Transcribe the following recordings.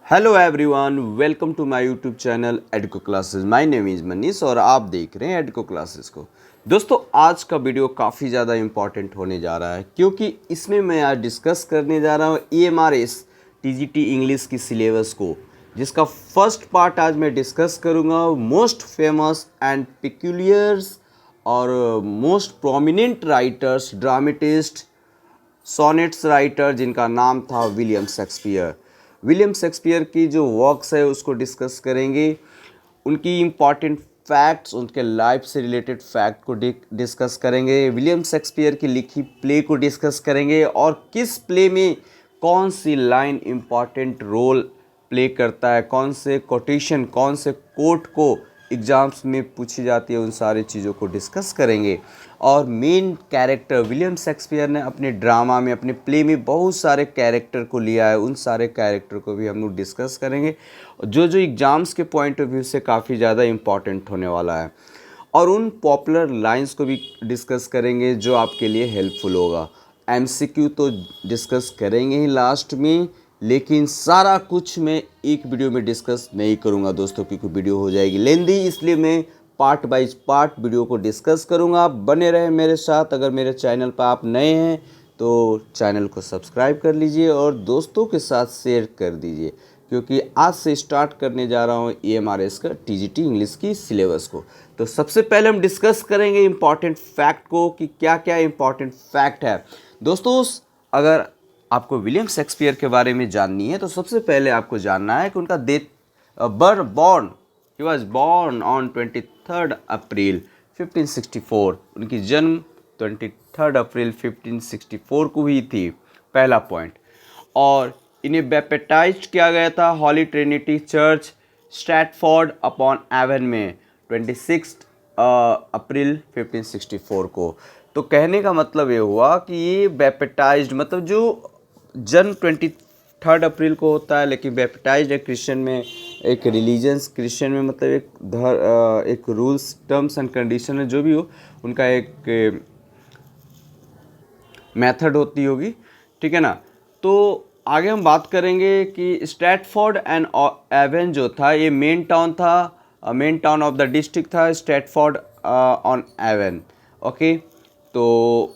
Hello everyone, welcome to my YouTube channel एडको classes. My name is Manish और आप देख रहे हैं एडको क्लासेस को। दोस्तों, आज का वीडियो काफ़ी ज़्यादा इम्पॉर्टेंट होने जा रहा है क्योंकि इसमें मैं आज डिस्कस करने जा रहा हूँ EMRS TGT इंग्लिश की सिलेबस को, जिसका फर्स्ट पार्ट आज मैं डिस्कस करूँगा। मोस्ट फेमस एंड पिक्यूलियर्स और most prominent writers, dramatist, sonnets writer जिनका नाम था विलियम शेक्सपियर की जो वर्क्स है उसको डिस्कस करेंगे। उनकी इम्पॉर्टेंट फैक्ट्स, उनके लाइफ से रिलेटेड फैक्ट को डिस्कस करेंगे। विलियम शेक्सपियर की लिखी प्ले को डिस्कस करेंगे और किस प्ले में कौन सी लाइन इम्पॉर्टेंट रोल प्ले करता है, कौन से कोटेशन, कौन से कोट को एग्ज़ाम्स में पूछी जाती है, उन सारी चीज़ों को डिस्कस करेंगे। और मेन कैरेक्टर विलियम शेक्सपियर ने अपने ड्रामा में, अपने प्ले में बहुत सारे कैरेक्टर को लिया है, उन सारे कैरेक्टर को भी हम लोग डिस्कस करेंगे जो एग्ज़ाम्स के पॉइंट ऑफ व्यू से काफ़ी ज़्यादा इम्पॉर्टेंट होने वाला है। और उन पॉपुलर लाइंस को भी डिस्कस करेंगे जो आपके लिए हेल्पफुल होगा। MCQ तो डिस्कस करेंगे ही लास्ट में, लेकिन सारा कुछ मैं एक वीडियो में डिस्कस नहीं करूंगा दोस्तों, क्योंकि वीडियो हो जाएगी लेंदी। इसलिए मैं पार्ट बाय पार्ट वीडियो को डिस्कस करूंगा। बने रहे मेरे साथ। अगर मेरे चैनल पर आप नए हैं तो चैनल को सब्सक्राइब कर लीजिए और दोस्तों के साथ शेयर कर दीजिए, क्योंकि आज से स्टार्ट करने जा रहा हूँ EMRS का TGT इंग्लिश की सिलेबस को। तो सबसे पहले हम डिस्कस करेंगे इम्पॉर्टेंट फैक्ट को कि क्या क्या इम्पॉर्टेंट फैक्ट है। दोस्तों, अगर आपको विलियम शेक्सपियर के बारे में जाननी है तो सबसे पहले आपको जानना है कि उनका ही वॉज बॉर्न ऑन 23 अप्रैल 1564। उनकी जन्म 23 अप्रैल 1564 को हुई थी, पहला पॉइंट। और इन्हें बैप्टाइज्ड किया गया था Holy Trinity Church Stratford upon Avon में 26 अप्रैल 1564 को। तो कहने का मतलब ये हुआ कि ये बैप्टाइज्ड मतलब जो जन्म 23 अप्रैल को होता है, लेकिन बैप्टाइज्ड है क्रिश्चियन में, एक रिलीजन्स क्रिश्चियन में मतलब एक रूल्स, टर्म्स एंड कंडीशन है, जो भी हो उनका एक मेथड होती होगी, ठीक है ना। तो आगे हम बात करेंगे कि स्ट्रैटफोर्ड एंड एवन जो था ये मेन टाउन था, main town of the district था स्ट्रैटफोर्ड ऑन एवन। ओके, तो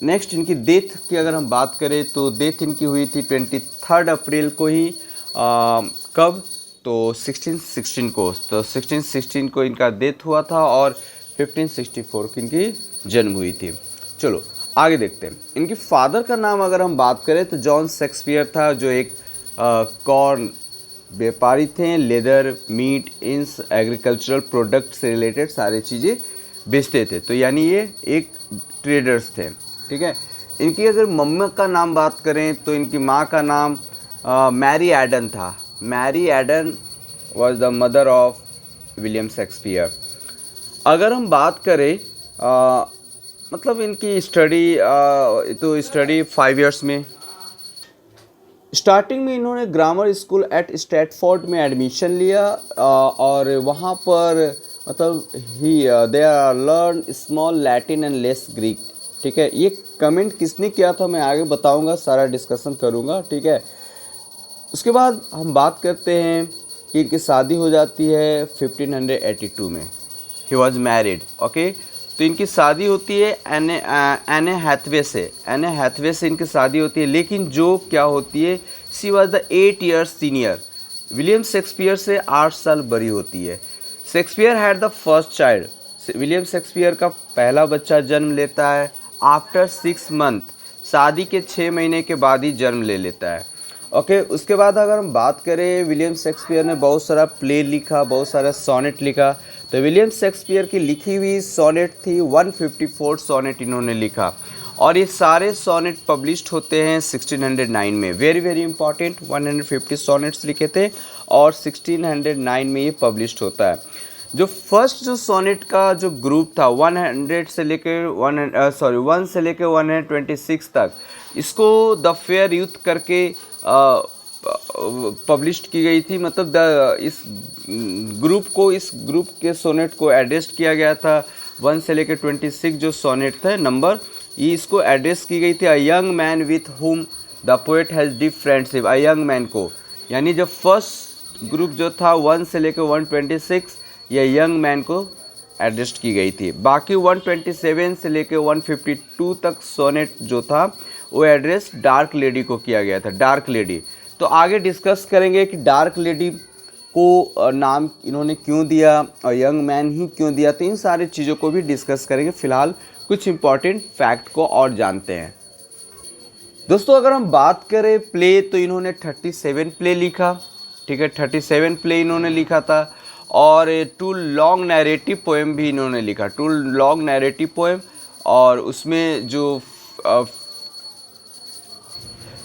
नेक्स्ट इनकी डेथ की अगर हम बात करें तो डेथ इनकी हुई थी 23 अप्रैल को ही। कब? तो 1616 को। तो 1616 को इनका डेथ हुआ था और 1564 की इनकी जन्म हुई थी। चलो आगे देखते हैं। इनके फादर का नाम अगर हम बात करें तो जॉन शेक्सपियर था, जो एक कॉर्न व्यापारी थे। लेदर, मीट, इंस, एग्रीकल्चरल प्रोडक्ट से रिलेटेड सारी चीज़ें बेचते थे। तो यानी ये एक ट्रेडर्स थे, ठीक है। इनकी अगर मम्मा का नाम बात करें तो इनकी माँ का नाम मैरी एडन था। Mary Arden was the mother of William Shakespeare. अगर हम बात करें मतलब इनकी स्टडी, तो स्टडी 5 इयर्स में। स्टार्टिंग में इन्होंने ग्रामर स्कूल एट स्ट्रैटफोर्ड में एडमिशन लिया और वहाँ पर मतलब he they are learn small Latin and less Greek, ठीक है। ये कमेंट किसने किया था मैं आगे बताऊंगा, सारा डिस्कशन करूंगा, ठीक है। उसके बाद हम बात करते हैं कि इनकी शादी हो जाती है 1582 में। He was married, okay. तो इनकी शादी होती है एने हैथवे से इनकी शादी होती है। लेकिन जो क्या होती है, she was the 8 years senior, William Shakespeare से 8 साल बड़ी होती है। Shakespeare had the first child, William Shakespeare का पहला बच्चा जन्म लेता है आफ्टर 6 मंथ, शादी के 6 महीने के बाद ही जन्म ले लेता है, ओके। उसके बाद अगर हम बात करें, विलियम शेक्सपियर ने बहुत सारा प्ले लिखा, बहुत सारा सोनेट लिखा। तो विलियम शेक्सपियर की लिखी हुई सोनेट थी 154 सोनेट इन्होंने लिखा, और ये सारे सोनेट पब्लिश्ड होते हैं 1609 में। वेरी वेरी इंपॉर्टेंट, 150 सोनेट्स लिखे थे और 1609 में ये पब्लिश्ड होता है। जो फर्स्ट जो सोनेट का जो ग्रुप था 1 से लेकर 126 तक, इसको द फेयर यूथ करके पब्लिश्ड की गई थी। मतलब इस ग्रुप के सोनेट को एड्रेस किया गया था 1 से लेकर 26 जो सोनेट थे नंबर, ये इसको एड्रेस की गई थी a young man with whom the poet has deep friendship. A young man को यानी जब फर्स्ट ग्रुप जो था 1 से लेकर 126 ये यंग मैन को एड्रेस की गई थी। बाकी 127 से लेकर 152 तक सोनेट जो था वो एड्रेस डार्क लेडी को किया गया था, डार्क लेडी। तो आगे डिस्कस करेंगे कि डार्क लेडी को नाम इन्होंने क्यों दिया और यंग मैन ही क्यों दिया, तो इन सारी चीज़ों को भी डिस्कस करेंगे। फिलहाल कुछ इंपॉर्टेंट फैक्ट को और जानते हैं। दोस्तों अगर हम बात करें प्ले, तो इन्होंने 37 प्ले लिखा, ठीक है, 37 प्ले इन्होंने लिखा था। और 2 लॉन्ग नैरेटिव पोएम भी इन्होंने लिखा, 2 लॉन्ग नैरेटिव पोएम। और उसमें जो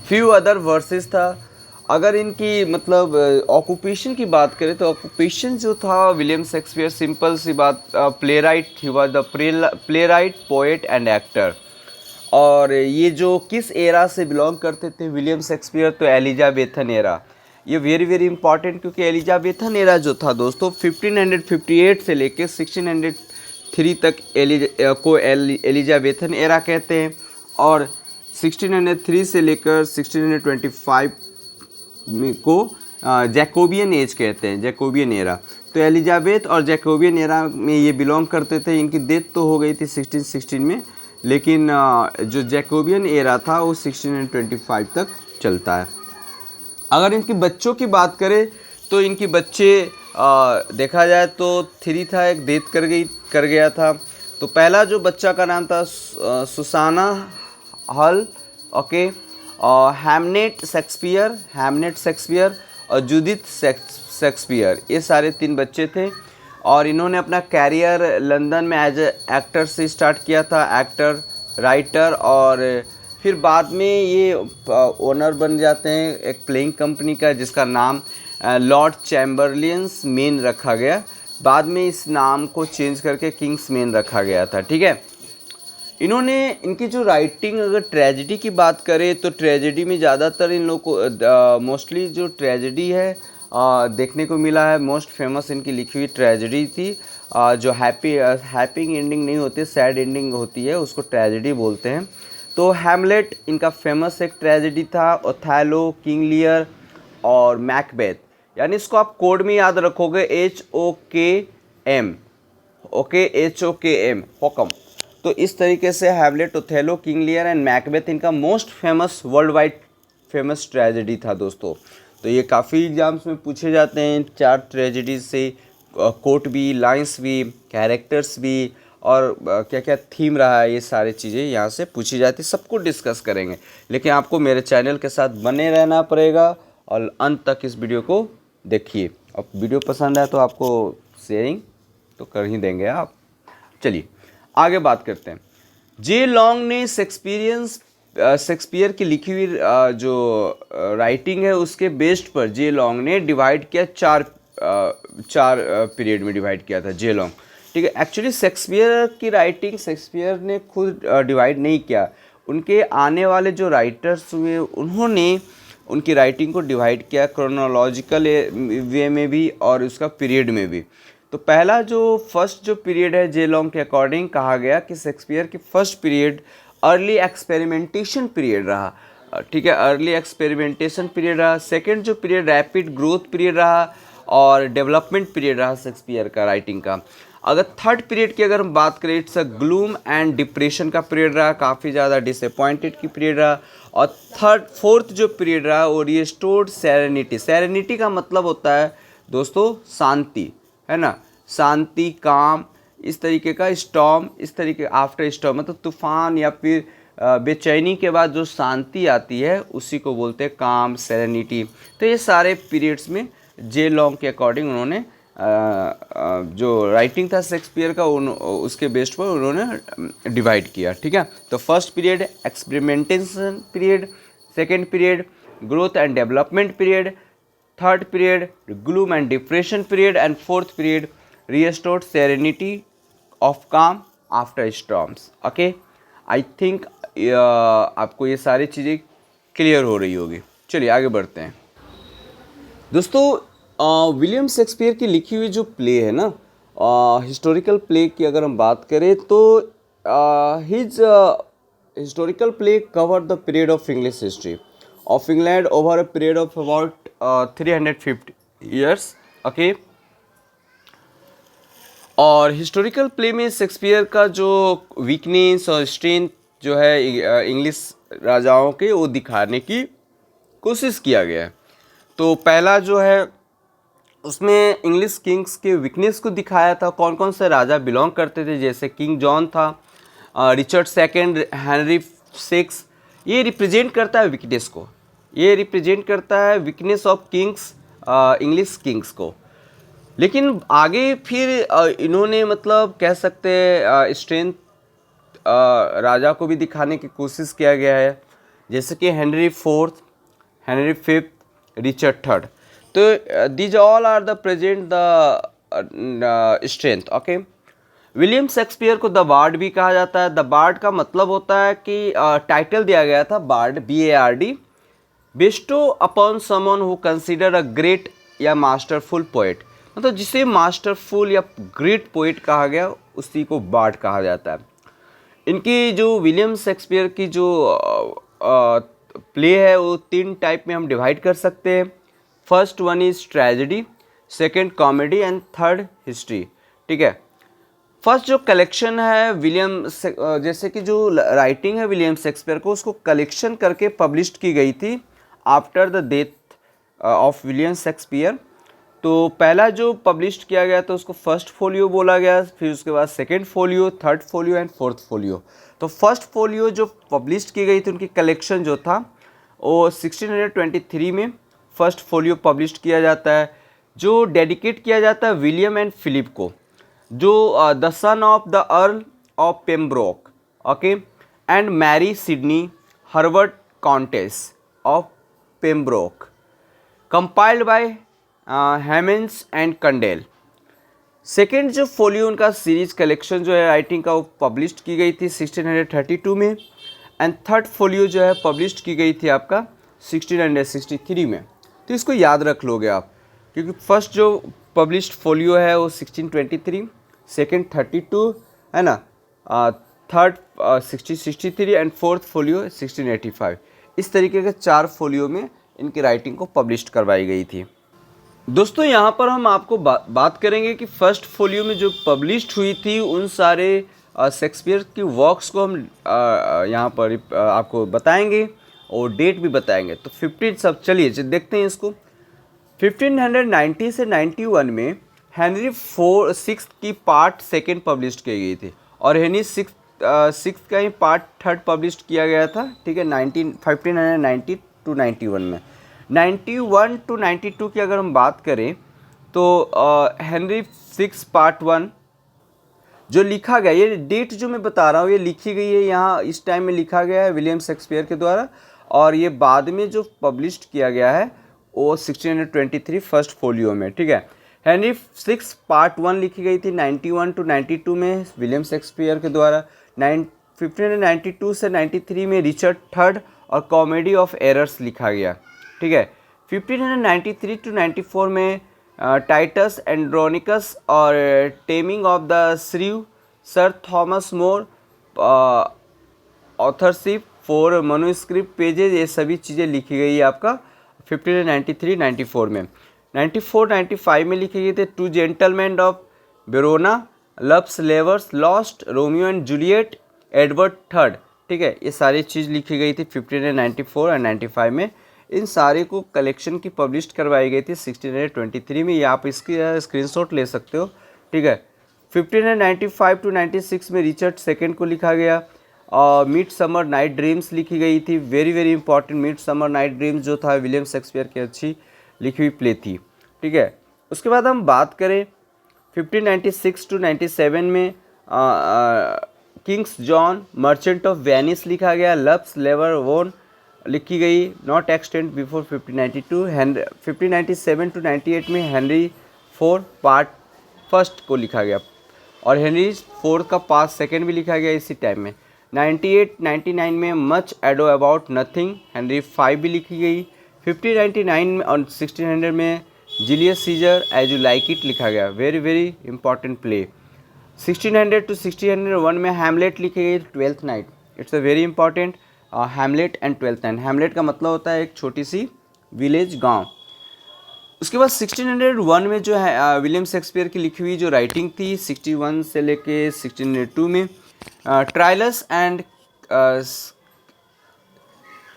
फ्यू अदर वर्सेस था। अगर इनकी मतलब ऑक्यूपेशन की बात करें तो ऑक्यूपेशन जो था विलियम शेक्सपियर, सिंपल सी बात, play right, he was the play right, poet and actor. और ये जो किस एरा से बिलोंग करते थे विलियम शेक्सपियर, तो एलिजाबेथन एरा। ये वेरी वेरी इंपॉर्टेंट, क्योंकि एलिजाबेथन एरा जो था दोस्तों 1558 से लेकर 1603 तक को एलिजाबेथन एरा कहते हैं। और 1603 से लेकर 1625 को जैकोबियन एज कहते हैं, जैकोबियन एरा। तो एलिजाबेथ और जैकोबियन एरा में ये बिलोंग करते थे। इनकी डेथ तो हो गई थी 1616 में, लेकिन जो जैकोबियन एरा था वो 1625 तक चलता है। अगर इनके बच्चों की बात करें तो इनके बच्चे देखा जाए तो 3 था, एक डेथ कर गया था। तो पहला जो बच्चा का नाम था सुसाना हल, ओके, और हैमनेट शेक्सपियर और जूडिथ शेक्सपियर, ये सारे 3 बच्चे थे। और इन्होंने अपना कैरियर लंदन में एज एक्टर से स्टार्ट किया था, एक्टर, राइटर। और फिर बाद में ये ओनर बन जाते हैं एक प्लेइंग कंपनी का, जिसका नाम लॉर्ड चैम्बरलियंस मेन रखा गया। बाद में इस नाम को चेंज करके किंग्स मेन रखा गया था, ठीक है। इन्होंने इनकी जो राइटिंग, अगर ट्रेजेडी की बात करें तो ट्रेजेडी में ज़्यादातर इन लोग को मोस्टली जो ट्रेजेडी है देखने को मिला है। मोस्ट फेमस इनकी लिखी हुई ट्रेजेडी थी, जो हैप्पी एंडिंग नहीं होती, सैड एंडिंग होती है, उसको ट्रेजेडी बोलते हैं। तो हैमलेट इनका फेमस एक ट्रेजेडी था, ओथेलो, किंग लियर और मैकबेथ। यानी इसको आप कोड में याद रखोगे, HOKM, ओके, HOKM, होकम। तो इस तरीके से Hamlet, Othello, King Lear and Macbeth इनका most famous, world wide famous tragedy था दोस्तों। तो ये काफ़ी एग्जाम्स में पूछे जाते हैं, 4 ट्रेजेडीज से कोट भी, लाइन्स भी, कैरेक्टर्स भी, और क्या क्या थीम रहा है, ये सारी चीज़ें यहाँ से पूछी जाती, सबको डिस्कस करेंगे। लेकिन आपको मेरे चैनल के साथ बने रहना पड़ेगा और अंत तक इस वीडियो को देखिए। अब वीडियो पसंद आए तो आपको शेयरिंग तो कर ही देंगे आप। चलिए आगे बात करते हैं। जे लॉन्ग ने शेक्सपियर की लिखी हुई जो राइटिंग है उसके बेस्ड पर जे लॉन्ग ने डिवाइड किया, चार पीरियड में डिवाइड किया था जे लॉन्ग, ठीक है। एक्चुअली शेक्सपियर की राइटिंग शेक्सपियर ने खुद डिवाइड नहीं किया, उनके आने वाले जो राइटर्स हुए उन्होंने उनकी राइटिंग को डिवाइड किया, क्रोनोलॉजिकल वे में भी और उसका पीरियड में भी। तो पहला जो फर्स्ट जो पीरियड है जे लॉन्ग के अकॉर्डिंग कहा गया कि शेक्सपियर की first period early experimentation period रहा, ठीक है, अर्ली एक्सपेरिमेंटेशन पीरियड रहा। सेकंड जो पीरियड रैपिड ग्रोथ पीरियड रहा और डेवलपमेंट पीरियड रहा शेक्सपियर का राइटिंग का। अगर थर्ड पीरियड की अगर हम बात करें, it's a gloom and depression का पीरियड रहा, काफ़ी ज़्यादा डिसअपॉइंटेड की पीरियड रहा। और फोर्थ जो पीरियड रहा वो रिस्टोर्ड सेरेनिटी। सेरेनिटी का मतलब होता है दोस्तों शांति, है ना, शांति, काम, इस तरीके का स्टॉर्म, इस तरीके आफ्टर स्टॉर्म मतलब तूफान या फिर बेचैनी के बाद जो शांति आती है उसी को बोलते हैं काम, सेरेनिटी। तो ये सारे पीरियड्स में जे लॉन्ग के अकॉर्डिंग उन्होंने जो राइटिंग था शेक्सपियर का उसके बेस्ड पर उन्होंने डिवाइड किया, ठीक है। तो first period experimentation period, second period growth and development period, third period gloom and depression period and fourth period restored serenity of calm after storms. Okay, I think आपको ये सारी चीज़ें क्लियर हो रही होगी। चलिए आगे बढ़ते हैं दोस्तों। विलियम शेक्सपियर की लिखी हुई जो प्ले है ना, हिस्टोरिकल प्ले की अगर हम बात करें तो his historical play cover the period of English history of England over a period of about 350 years. Okay, और हिस्टोरिकल प्ले में शेक्सपियर का जो वीकनेस और स्ट्रेंथ जो है इंग्लिश राजाओं के, वो दिखाने की कोशिश किया गया है। तो पहला जो है उसमें इंग्लिश किंग्स के वीकनेस को दिखाया था, कौन कौन से राजा बिलोंग करते थे, जैसे किंग जॉन था, रिचर्ड सेकंड, हेनरी सिक्स। ये रिप्रेजेंट करता है वीकनेस को, ये रिप्रेजेंट करता है weakness of Kings, English Kings को। लेकिन आगे फिर इन्होंने मतलब कह सकते हैं स्ट्रेंथ राजा को भी दिखाने की कोशिश किया गया है, जैसे कि Henry fourth, Henry fifth, Richard third. तो these all are the present the strength. Okay, William Shakespeare को द बार्ड भी कहा जाता है। द बार्ड का मतलब होता है कि टाइटल दिया गया था bard, BARD, bestow upon someone who consider a great या मास्टरफुल पोएट, मतलब जिसे मास्टरफुल या ग्रेट पोएट कहा गया उसी को बार्ड कहा जाता है। इनकी जो विलियम शेक्सपियर की जो प्ले है वो 3 टाइप में हम डिवाइड कर सकते हैं। First one is tragedy, second comedy and third history. ठीक है, फर्स्ट जो कलेक्शन है विलियम जैसे कि जो राइटिंग है विलियम शेक्सपियर को, उसको कलेक्शन करके पब्लिश की गई थी after the death of William Shakespeare. तो पहला जो पब्लिश किया गया था उसको फर्स्ट फोलियो बोला गया, फिर उसके बाद second folio, third folio and fourth folio. तो फर्स्ट फोलियो जो पब्लिश की गई थी उनकी कलेक्शन जो था वो 1623 में फर्स्ट फोलियो पब्लिश किया जाता है, जो डेडिकेट किया जाता है विलियम एंड फिलिप को, जो the son of the Earl of Pembroke, okay, and Mary Sidney Herbert countess of Pembroke, compiled by Heminges and Condell. Second जो फोलियो उनका सीरीज कलेक्शन जो है राइटिंग का वो पब्लिश की गई थी 1632 में, एंड थर्ड फोलियो जो है पब्लिश की गई थी आपका 1663 में। तो इसको याद रख लोगे आप, क्योंकि फर्स्ट जो पब्लिश्ड फोलियो है वो 1623, सेकेंड 32 है ना, थर्ड 1663 एंड फोर्थ फोलियो 1685। इस तरीके के 4 फोलियो में इनकी राइटिंग को पब्लिश करवाई गई थी। दोस्तों यहाँ पर हम आपको बात करेंगे कि फर्स्ट फोलियो में जो पब्लिश्ड हुई थी उन सारे शेक्सपियर की वर्क्स को हम यहाँ पर आपको बताएंगे और डेट भी बताएंगे। तो 15 सब चलिए देखते हैं इसको। 1590 से 91 में हेनरी सिक्स की पार्ट सेकेंड पब्लिश की गई थी, और हेनरी सिक्स का ही पार्ट थर्ड पब्लिश किया गया था। ठीक है, 1590 टू 91 में। 91 टू 92 की अगर हम बात करें तो हेनरी सिक्स पार्ट 1 जो लिखा गया, ये डेट जो मैं बता रहा हूँ ये लिखी गई है यहाँ, इस टाइम में लिखा गया है विलियम शेक्सपियर के द्वारा, और ये बाद में जो पब्लिश किया गया है वो 1623 फर्स्ट फोलियो में। ठीक है, हेनरी सिक्स पार्ट 1 लिखी गई थी 91 टू 92 में विलियम शेक्सपियर के द्वारा। 1592 से 93 में रिचर्ड थर्ड और कॉमेडी ऑफ एरर्स लिखा गया। ठीक है, 1593 टू 94 में टाइटस एंड्रोनिकस और taming of the श्रीव, sir Thomas More authorship for manuscript pages, ये सभी चीज़ें लिखी गई है आपका 1593-94 में। 94-95 में लिखी गई थी two gentleman of Verona, love's labour's lost, Romeo and Juliet, Edward third. ठीक है, ये सारी चीज़ लिखी गई थी 1594 और 95 में। इन सारे को कलेक्शन की पब्लिश करवाई गई थी 1623 में। ये आप इसकी स्क्रीनशॉट ले सकते हो। ठीक है, 1595 टू 96 में रिचर्ड सेकंड को लिखा गया। मिड समर नाइट ड्रीम्स लिखी गई थी, very very important. Mid summer night dreams जो था विलियम शेक्सपियर की अच्छी लिखी हुई प्ले थी। ठीक है, उसके बाद हम बात करें 1596 टू 97 में Kings John merchant of Venice लिखा गया। लव्स लेवर वोन लिखी गई, नॉट एक्सटेंड बिफोर 1592। 1597 टू 98 में हेनरी फोर पार्ट फर्स्ट को लिखा गया, और हेनरी फोर्थ का पार्ट सेकेंड भी लिखा गया इसी टाइम में। 98-99 में much ado about nothing Henry 5 भी लिखी गई। 1599 और 1600 में Julius Caesar as you like it लिखा गया, वेरी वेरी इंपॉर्टेंट प्ले। 1600 टू 1601 में हैमलेट लिखी गई, twelfth night, it's a very important. Hamlet and twelfth night, Hamlet का मतलब होता है एक छोटी सी विलेज गांव। उसके बाद 1601 में जो है विलियम शेक्सपियर की लिखी हुई जो राइटिंग थी 61 से लेके 1602 में ट्रायलस एंड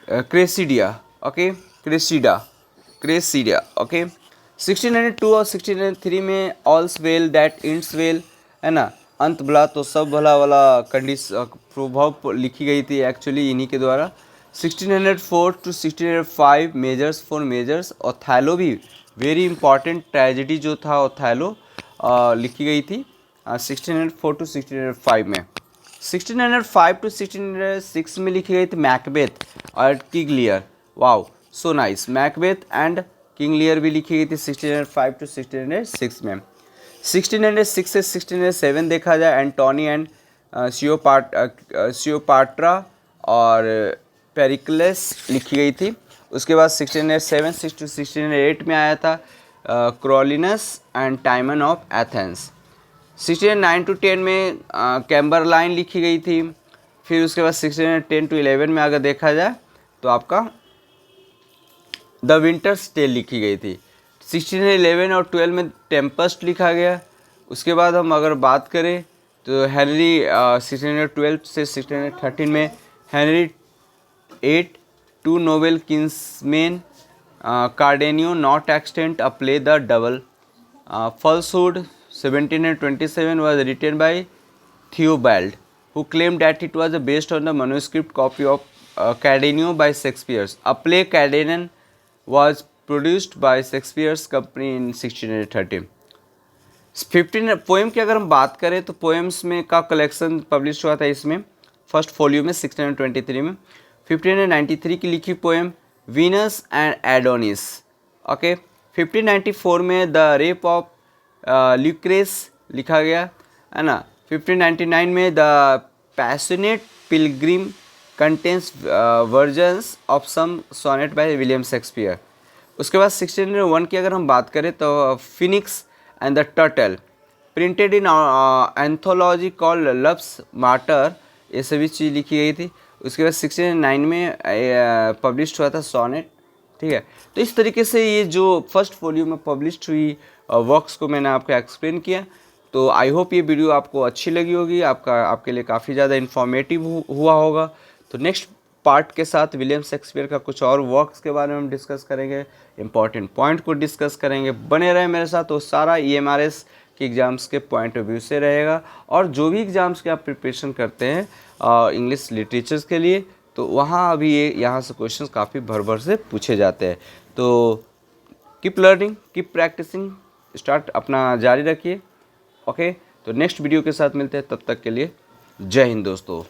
क्रेसिडिया, ओके, क्रेसिडिया, ओके। 1602 और 1603 में ऑल्स वेल दैट एंड्स वेल, है ना, अंत भला तो सब भला वाला कंडीशन प्रभाव लिखी गई थी एक्चुअली इन्हीं के द्वारा। 1604 to 1605 measures for measures, Othello भी वेरी इंपॉर्टेंट ट्रेजेडी जो था ओथेलो लिखी गई थी 1604 टू 1605 में। 1605 टू 1606 में लिखी गई थी मैकबेथ और King Lear, wow so nice, Macbeth and King Lear भी लिखी गई थी 1605 टू 1606 में। 1606 से 1607 देखा जाए एंटोनी एंड सियोपाट्रा और पेरिक्लेस लिखी गई थी। उसके बाद 1607 टू 1608 में आया था Coriolanus and Timon of Athens. 1609 to 10 में कैम्बरलाइन लिखी गई थी। फिर उसके बाद 1610 टू 11 में अगर देखा जाए तो आपका द विंटर्स टेल लिखी गई थी। 1611 और 12 में टेम्पस्ट लिखा गया। उसके बाद हम अगर बात करें तो हेनरी 1612 से 1613 में Henry 8 two noble kinsmen Cardenio not extant a play the double falsehood 1727 was written by Theobald, who claimed that it was based on the manuscript copy of Cardenio by Shakespeare. A play Cardenio was produced by Shakespeare's company in 1630. 15 poem की अगर हम बात करें तो poems में का collection publish हुआ था इसमें फर्स्ट फोलियो में 1623 में। 1593 की लिखी poem Venus and Adonis, okay. 1594 में द रेप ऑफ ल्यूक्रेस लिखा गया, है ना। 1599 में the passionate pilgrim contains versions of some sonnet by William Shakespeare. उसके बाद 1601 की अगर हम बात करें तो phoenix and the turtle printed in anthology called love's martyr, ये सभी चीज़ लिखी गई थी। उसके बाद 1609 में पब्लिश हुआ था सोनेट, ठीक है। तो इस तरीके से ये जो फर्स्ट वॉल्यूम में पब्लिश्ड हुई वर्क्स को मैंने आपको एक्सप्लेन किया। तो आई होप ये वीडियो आपको अच्छी लगी होगी, आपके लिए काफ़ी ज़्यादा इन्फॉर्मेटिव हुआ होगा। तो नेक्स्ट पार्ट के साथ विलियम शेक्सपियर का कुछ और वर्क्स के बारे में हम डिस्कस करेंगे, इंपॉर्टेंट पॉइंट को डिस्कस करेंगे। बने रहे मेरे साथ, तो सारा EMRS के एग्ज़ाम्स के पॉइंट ऑफ व्यू से रहेगा। और जो भी एग्ज़ाम्स के आप प्रिपरेशन करते हैं इंग्लिश लिटरेचर्स के लिए, तो वहाँ अभी यहाँ से क्वेश्चंस काफ़ी भर से पूछे जाते हैं। तो keep learning, keep practising, start अपना जारी रखिए, ओके। तो नेक्स्ट वीडियो के साथ मिलते हैं, तब तक के लिए जय हिंद दोस्तों।